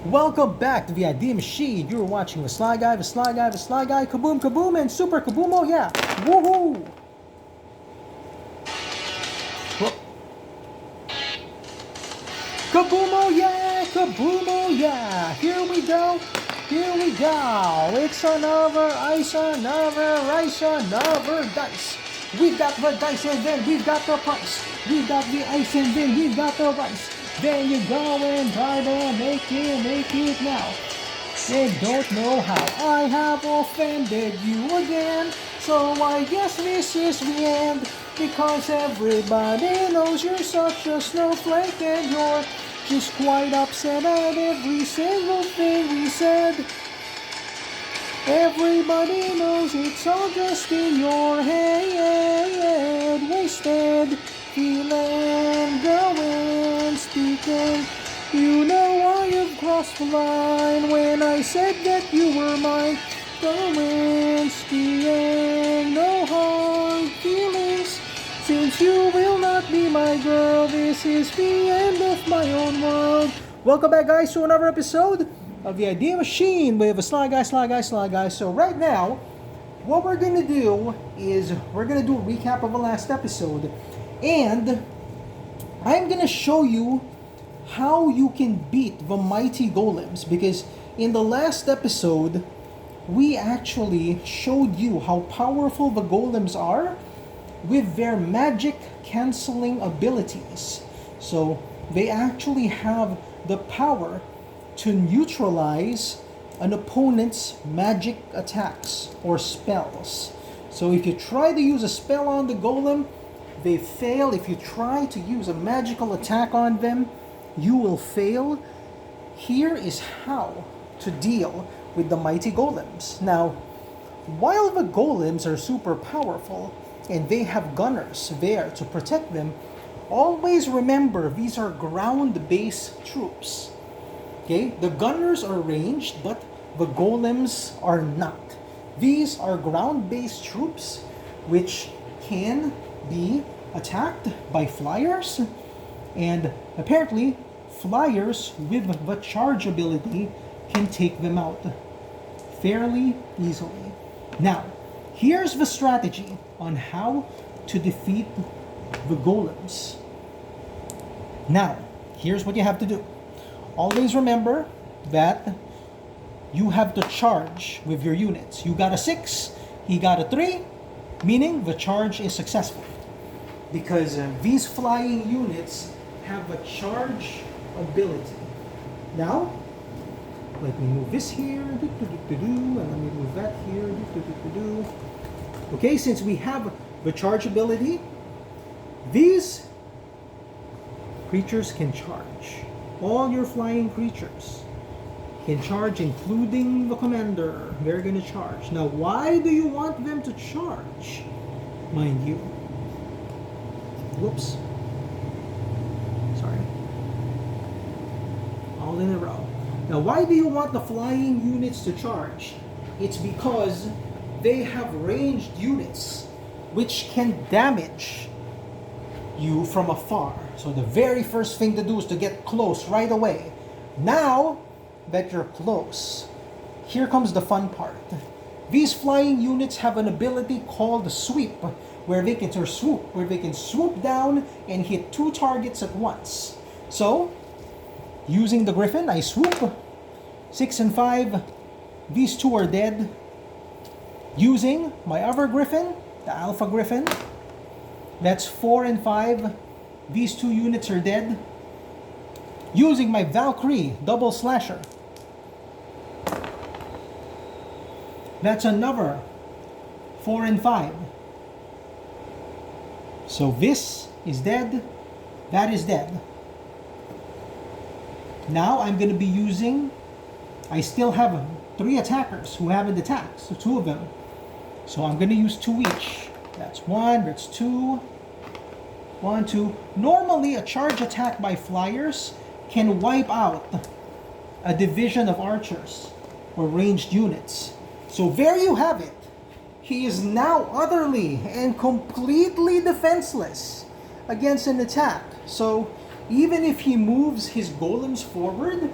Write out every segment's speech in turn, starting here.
Welcome back to the Idea Machine. You're watching the Sly Guy, Kaboom Kaboom, and Super Kaboom, oh yeah! Woohoo! Whoop. Kaboom, oh yeah! Kaboom, oh yeah! Here we go! Here we go! It's another ice, another dice! We've got the dice and then we've got the price! We've got the ice and then we've got the rice! Then you go and try to make it now. They don't know how I have offended you again. So I guess this is the end. Because everybody knows you're such a snowflake and you're just quite upset at every single thing we said. Everybody knows it's all just in your head. Wasted feeling, going, speaking. You know I have crossed the line when I said that you were mine. Going, skiing, no hard feelings. Since you will not be my girl, this is the end of my own world. Welcome back, guys, to another episode of the Idea Machine with a Sly Guy. So right now, what we're gonna do is we're gonna do a recap of the last episode, and I'm gonna show you how you can beat the mighty golems, because in the last episode we actually showed you how powerful the golems are with their magic canceling abilities. So they actually have the power to neutralize an opponent's magic attacks or spells. So if you try to use a spell on the golem, they fail. If you try to use a magical attack on them, you will fail. Here is how to deal with the mighty golems. Now, while the golems are super powerful and they have gunners there to protect them, always remember these are ground-based troops. Okay, the gunners are ranged, but the golems are not. These are ground-based troops which can be attacked by flyers, and apparently flyers with the charge ability can take them out fairly easily. Now, here's the strategy on how to defeat the golems. Now, here's what you have to do. Always remember that you have to charge with your units. You got a 6, he got a 3, meaning the charge is successful. Because these flying units have a charge ability. Now, let me move this here, and let me move that here. Okay, since we have the charge ability, these creatures can charge. All your flying creatures can charge, including the commander. They're going to charge. Now, why do you want them to charge? Mind you. Whoops. Sorry. All in a row. Now, why do you want the flying units to charge? It's because they have ranged units which can damage you from afar. So the very first thing to do is to get close right away. Now that you're close, here comes the fun part. These flying units have an ability called sweep, where they can swoop down and hit 2 targets at once. So, using the griffin, I swoop 6 and 5. These 2 are dead. Using my other griffin, the alpha griffin, that's 4 and 5. These 2 units are dead. Using my Valkyrie double slasher, that's another 4 and 5. So this is dead, that is dead. Now I'm going to be using, I still have 3 attackers who haven't attacked, so 2 of them. So I'm going to use 2 each. That's 1, that's 2. 1, 2. Normally a charge attack by flyers can wipe out a division of archers or ranged units. So there you have it. He is now utterly and completely defenseless against an attack. So even if he moves his golems forward,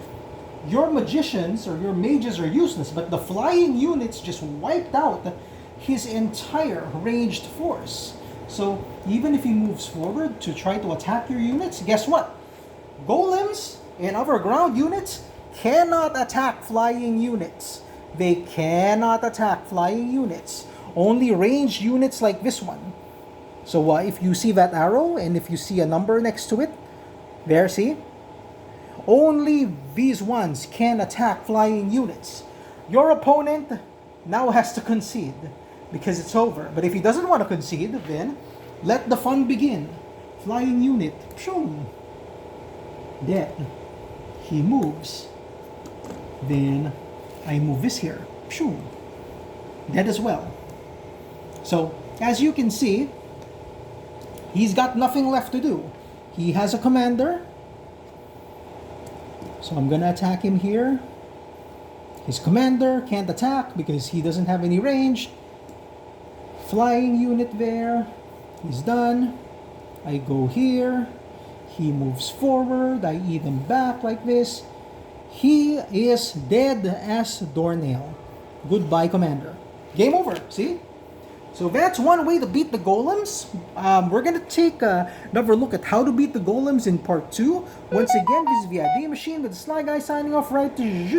your magicians or your mages are useless, but the flying units just wiped out his entire ranged force. So even if he moves forward to try to attack your units, guess what? Golems and other ground units cannot attack flying units. They cannot attack flying units. Only ranged units like this one. So if you see that arrow and if you see a number next to it, there, see? Only these ones can attack flying units. Your opponent now has to concede because it's over. But if he doesn't want to concede, then let the fun begin. Flying unit, pshung. Dead. He moves. Then I move this here. Pshung. Dead as well. So, as you can see, he's got nothing left to do. He has a commander. So I'm gonna attack him here. His commander can't attack because he doesn't have any range. Flying unit there. He's done. I go here. He moves forward. I eat him back like this. He is dead as doornail. Goodbye, commander. Game over. See? So that's one way to beat the golems. We're going to take another look at how to beat the golems in part 2. Once again, this is the ID Machine with the Sly Guy signing off right to